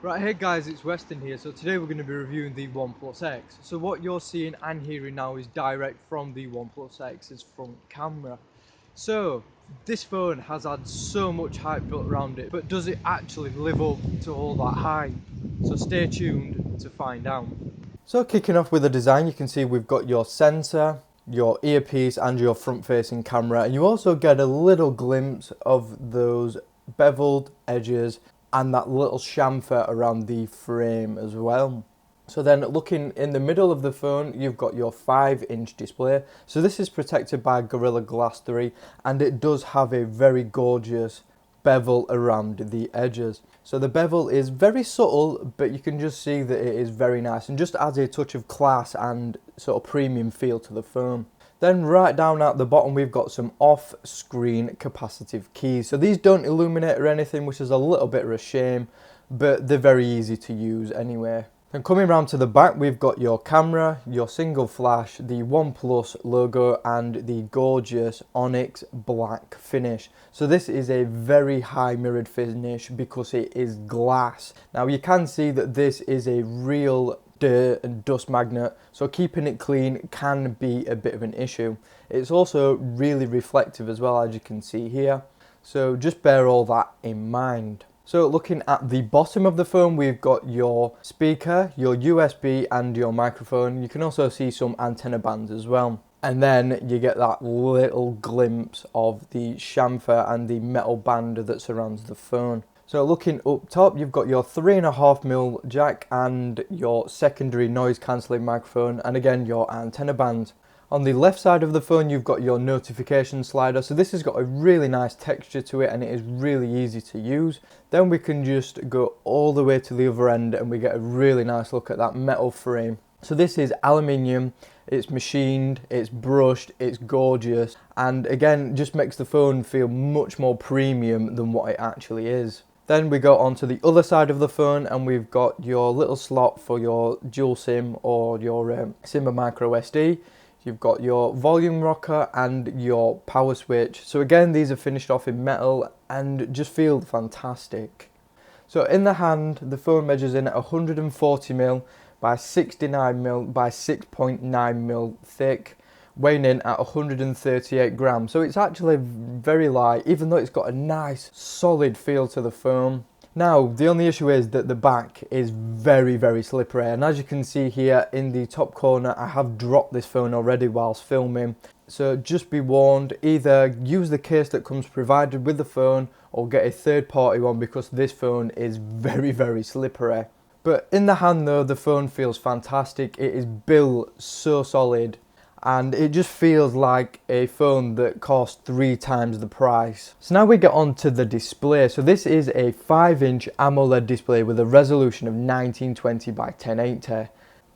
Right, hey guys, it's Weston here. So today we're going to be reviewing the OnePlus X. So what you're seeing and hearing now is direct from the OnePlus X's front camera. So this phone has had so much hype built around it, but does it actually live up to all that hype? So stay tuned to find out. So kicking off with the design, you can see we've got your sensor, your earpiece and your front facing camera, and you also get a little glimpse of those beveled edges and that little chamfer around the frame as well. So then looking in the middle of the phone, you've got your 5-inch display. So this is protected by Gorilla Glass 3 and it does have a very gorgeous bevel around the edges. So the bevel is very subtle, but you can just see that it is very nice and just adds a touch of class and sort of premium feel to the phone. Then right down at the bottom we've got some off-screen capacitive keys. So these don't illuminate or anything, which is a little bit of a shame, but they're very easy to use anyway. Then coming around to the back we've got your camera, your single flash, the OnePlus logo and the gorgeous onyx black finish. So this is a very high mirrored finish because it is glass. Now you can see that this is a real dirt and dust magnet, so keeping it clean can be a bit of an issue. It's also really reflective as well, as you can see here, so just bear all that in mind. So looking at the bottom of the phone, we've got your speaker, your USB and your microphone. You can also see some antenna bands as well. And then you get that little glimpse of the chamfer and the metal band that surrounds the phone. So looking up top, you've got your 3.5mm jack and your secondary noise cancelling microphone, and again your antenna band. On the left side of the phone, you've got your notification slider. So this has got a really nice texture to it and it is really easy to use. Then we can just go all the way to the other end and we get a really nice look at that metal frame. So this is aluminium, it's machined, it's brushed, it's gorgeous, and again just makes the phone feel much more premium than what it actually is. Then we go on to the other side of the phone and we've got your little slot for your dual SIM or your SIM and micro SD. You've got your volume rocker and your power switch. So again, these are finished off in metal and just feel fantastic. So in the hand, the phone measures in at 140mm by 69mm by 6.9mm thick, weighing in at 138 grams. So it's actually very light, even though it's got a nice solid feel to the phone. Now, the only issue is that the back is very slippery, and as you can see here in the top corner, I have dropped this phone already whilst filming. So just be warned, either use the case that comes provided with the phone or get a third-party one because this phone is very slippery. But in the hand though, the phone feels fantastic. It is built so solid and it just feels like a phone that cost 3 times the price. So now we get on to the display. So this is a 5-inch AMOLED display with a resolution of 1920 by 1080.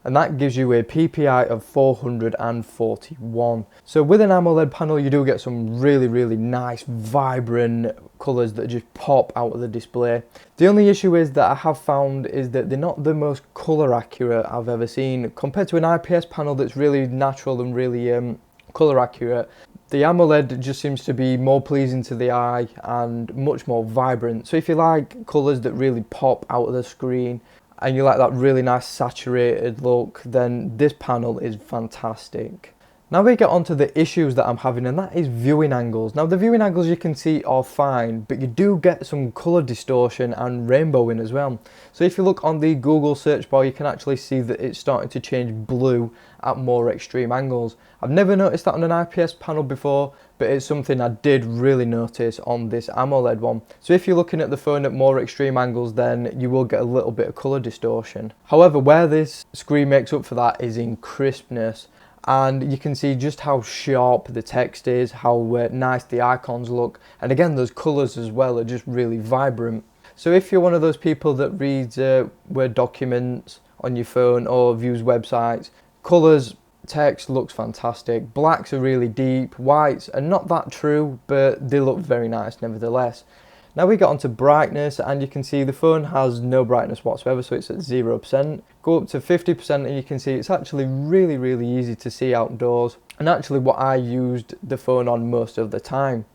And that gives you a PPI of 441. So with an AMOLED panel, you do get some really nice, vibrant colours that just pop out of the display. The only issue is that I have found is that they're not the most colour accurate I've ever seen. Compared to an IPS panel that's really natural and really colour accurate, the AMOLED just seems to be more pleasing to the eye and much more vibrant. So if you like colours that really pop out of the screen, and you like that really nice saturated look, then this panel is fantastic. Now we get on to the issues that I'm having, and that is viewing angles. Now the viewing angles you can see are fine, but you do get some colour distortion and rainbowing as well. So if you look on the Google search bar, you can actually see that it's starting to change blue at more extreme angles. I've never noticed that on an IPS panel before, but it's something I did really notice on this AMOLED one. So if you're looking at the phone at more extreme angles, then you will get a little bit of colour distortion. However, where this screen makes up for that is in crispness. And you can see just how sharp the text is, how nice the icons look, and again those colours as well are just really vibrant. So if you're one of those people that reads Word documents on your phone or views websites, colours, text looks fantastic. Blacks are really deep, whites are not that true, but they look very nice nevertheless. Now we get onto brightness, and you can see the phone has no brightness whatsoever, so it's at 0%. Go up to 50% and you can see it's actually really easy to see outdoors, and actually what I used the phone on most of the time.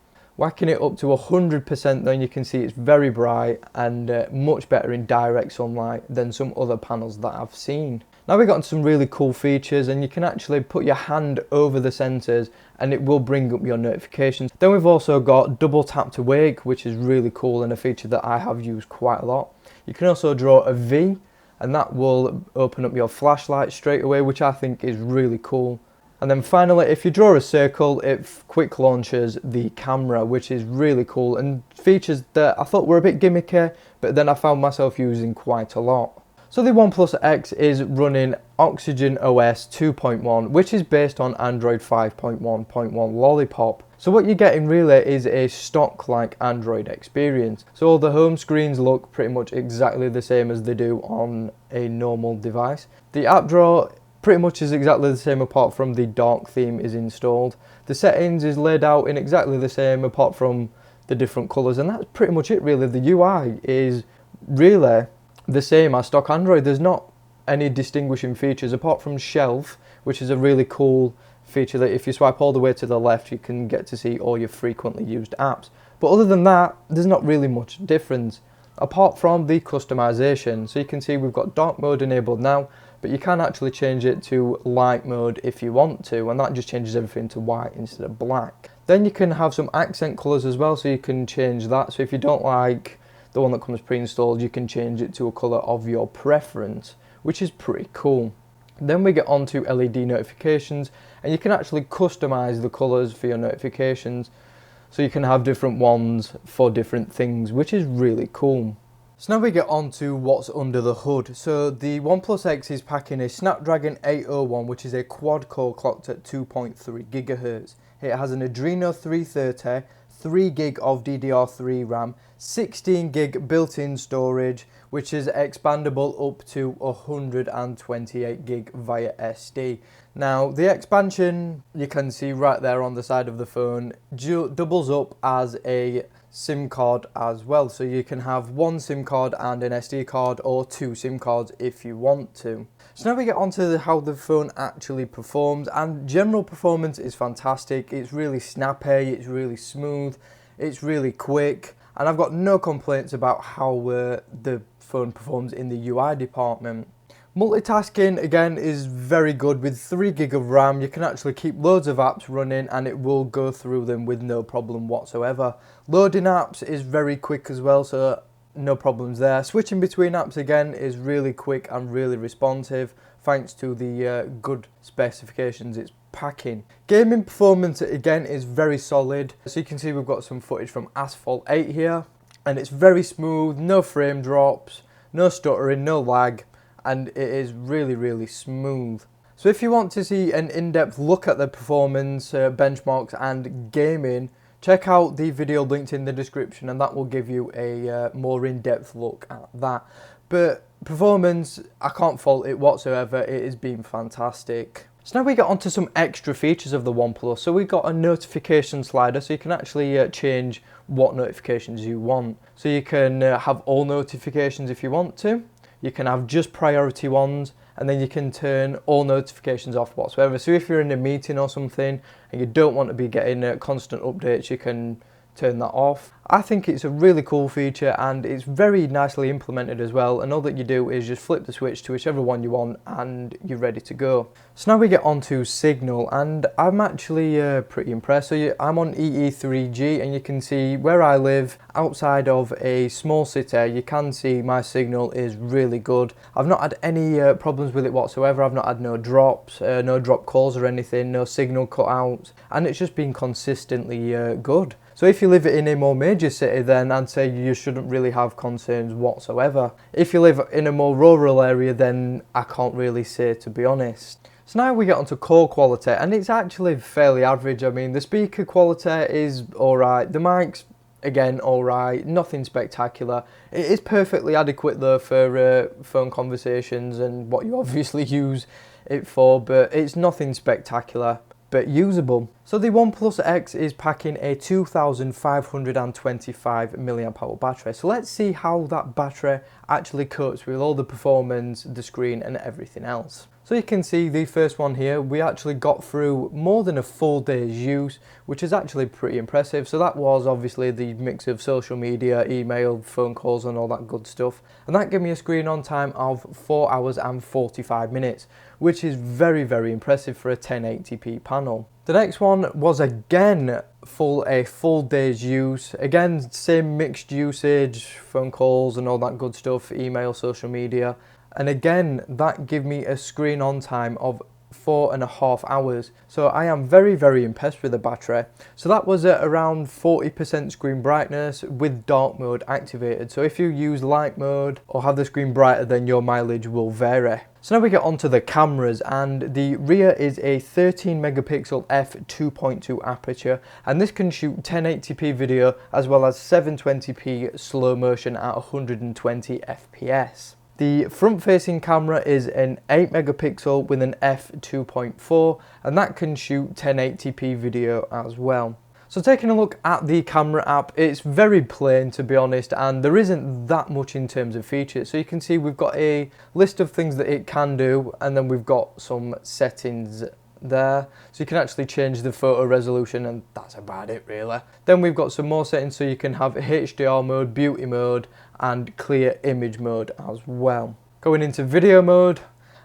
Whacking it up to 100%, then you can see it's very bright and much better in direct sunlight than some other panels that I've seen. Now we've got some really cool features, and you can actually put your hand over the sensors and it will bring up your notifications. Then we've also got double tap to wake, which is really cool and a feature that I have used quite a lot. You can also draw a V and that will open up your flashlight straight away, which I think is really cool. And then finally, if you draw a circle, it quick launches the camera, which is really cool and features that I thought were a bit gimmicky, but then I found myself using quite a lot. So the OnePlus X is running Oxygen OS 2.1, which is based on Android 5.1.1 Lollipop. So what you're getting really is a stock like Android experience. So all the home screens look pretty much exactly the same as they do on a normal device. The app drawer pretty much is exactly the same apart from the dark theme is installed. The settings is laid out in exactly the same apart from the different colours, and that's pretty much it really. The UI is really the same as stock Android. There's not any distinguishing features apart from Shelf, which is a really cool feature that if you swipe all the way to the left you can get to see all your frequently used apps. But other than that, there's not really much difference apart from the customization. So you can see we've got dark mode enabled now, but you can actually change it to light mode if you want to, and that just changes everything to white instead of black. Then you can have some accent colours as well, so you can change that. So if you don't like the one that comes pre-installed, you can change it to a colour of your preference, which is pretty cool. Then we get on to LED notifications, and you can actually customise the colours for your notifications, so you can have different ones for different things, which is really cool. So now we get on to what's under the hood. So the OnePlus X is packing a Snapdragon 801, which is a quad-core clocked at 2.3 GHz. It has an Adreno 330, 3 gig of DDR3 RAM, 16 gig built-in storage, which is expandable up to 128 gig via SD. Now the expansion, you can see right there on the side of the phone, doubles up as a SIM card as well, so you can have one SIM card and an SD card, or two SIM cards if you want to. So now we get on to how the phone actually performs, and general performance is fantastic. It's really snappy, it's really smooth, it's really quick, and I've got no complaints about how the phone performs in the UI department. Multitasking again is very good. With 3 gig of RAM you can actually keep loads of apps running and it will go through them with no problem whatsoever. Loading apps is very quick as well, so no problems there. Switching between apps again is really quick and really responsive thanks to the good specifications it's packing. Gaming performance again is very solid. So you can see we've got some footage from Asphalt 8 here, and it's very smooth, no frame drops, no stuttering, no lag, and it is really smooth. So if you want to see an in-depth look at the performance, benchmarks and gaming, check out the video linked in the description, and that will give you a more in-depth look at that. But performance, I can't fault it whatsoever. It has been fantastic. So now we get on to some extra features of the OnePlus. So we've got a notification slider, so you can actually change what notifications you want. So you can have all notifications if you want to. You can have just priority ones, and then you can turn all notifications off whatsoever. So if you're in a meeting or something and you don't want to be getting constant updates, you can turn that off. I think it's a really cool feature and it's very nicely implemented as well, and all that you do is just flip the switch to whichever one you want and you're ready to go. So now we get on to signal, and I'm actually pretty impressed. So I'm on EE3G, and you can see where I live outside of a small city, you can see my signal is really good. I've not had any problems with it whatsoever. I've not had no drops, no drop calls or anything, no signal cutouts, and it's just been consistently good. So if you live in a more major city, then I'd say you shouldn't really have concerns whatsoever. If you live in a more rural area, then I can't really say, to be honest. So now we get onto call quality, and it's actually fairly average. I mean, the speaker quality is alright, the mics, again, alright, nothing spectacular. It is perfectly adequate though for phone conversations and what you obviously use it for, but it's nothing spectacular, but usable. So the OnePlus X is packing a 2525 mAh battery. So let's see how that battery actually copes with all the performance, the screen and everything else. So you can see the first one here, we actually got through more than a full day's use, which is actually pretty impressive. So that was obviously the mix of social media, email, phone calls and all that good stuff. And that gave me a screen on time of 4 hours and 45 minutes, which is very, very impressive for a 1080p panel. The next one was again a full day's use. Again, same mixed usage, phone calls and all that good stuff, email, social media. And again, that gave me a screen on time of 4.5 hours. So I am very, very impressed with the battery. So that was at around 40% screen brightness with dark mode activated. So if you use light mode or have the screen brighter, then your mileage will vary. So now we get onto the cameras, and the rear is a 13 megapixel f2.2 aperture, and this can shoot 1080p video as well as 720p slow motion at 120 fps. The front-facing camera is an 8 megapixel with an f2.4, and that can shoot 1080p video as well. So taking a look at the camera app, it's very plain to be honest, and there isn't that much in terms of features. So you can see we've got a list of things that it can do, and then we've got some settings there. So you can actually change the photo resolution, and that's about it really. Then we've got some more settings, so you can have HDR mode, beauty mode, and clear image mode as well. Going into video mode,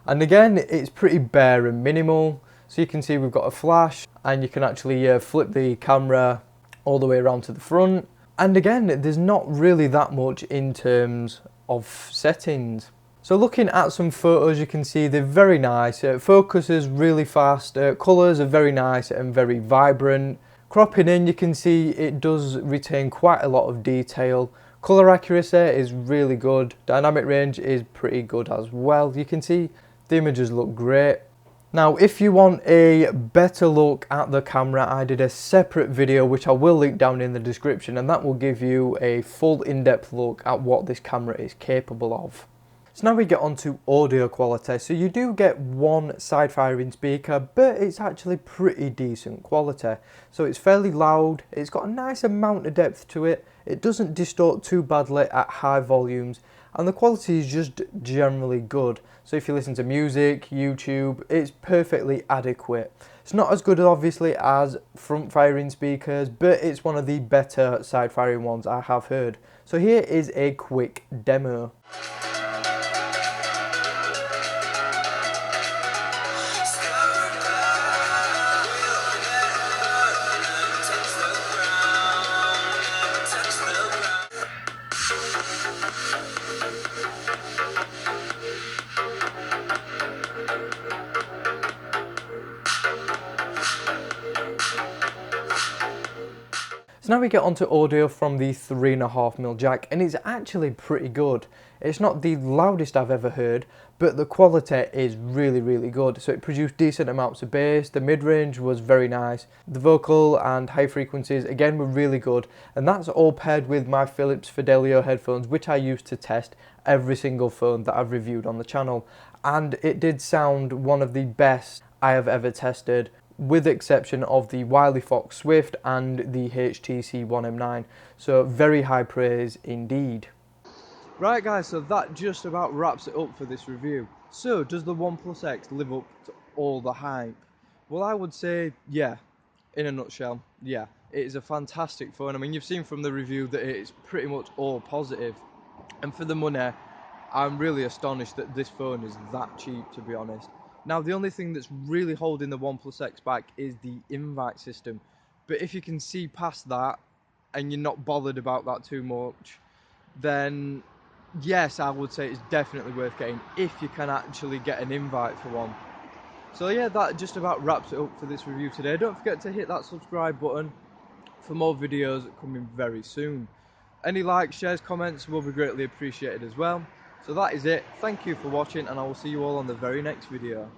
and again it's pretty bare and minimal. So you can see we've got a flash, and you can actually flip the camera all the way around to the front. And again, there's not really that much in terms of settings. So looking at some photos, you can see they're very nice. Focus is really fast, colours are very nice and very vibrant. Cropping in, you can see it does retain quite a lot of detail. Colour accuracy is really good. Dynamic range is pretty good as well. You can see the images look great. Now, if you want a better look at the camera, I did a separate video which I will link down in the description, and that will give you a full in-depth look at what this camera is capable of. So now we get on to audio quality. So you do get one side-firing speaker, but it's actually pretty decent quality. So it's fairly loud, it's got a nice amount of depth to it, it doesn't distort too badly at high volumes, and the quality is just generally good. So if you listen to music, YouTube, it's perfectly adequate. It's not as good obviously as front-firing speakers, but it's one of the better side-firing ones I have heard. So here is a quick demo. So now we get onto audio from the 3.5mm jack, and it's actually pretty good. It's not the loudest I've ever heard, but the quality is really, really good. So it produced decent amounts of bass, the mid-range was very nice, the vocal and high frequencies again were really good, and that's all paired with my Philips Fidelio headphones, which I use to test every single phone that I've reviewed on the channel, and it did sound one of the best I have ever tested, with the exception of the Wiley Fox Swift and the HTC One M9. So very high praise indeed. Right guys, so that just about wraps it up for this review. So does the OnePlus X live up to all the hype? Well, I would say yeah, in a nutshell, yeah. It is a fantastic phone. I mean, you've seen from the review that it's pretty much all positive. And for the money, I'm really astonished that this phone is that cheap, to be honest. Now, the only thing that's really holding the OnePlus X back is the invite system. But if you can see past that, and you're not bothered about that too much, then yes, I would say it's definitely worth getting if you can actually get an invite for one. So yeah, that just about wraps it up for this review today. Don't forget to hit that subscribe button for more videos coming very soon. Any likes, shares, comments will be greatly appreciated as well. So that is it. Thank you for watching, and I will see you all on the very next video.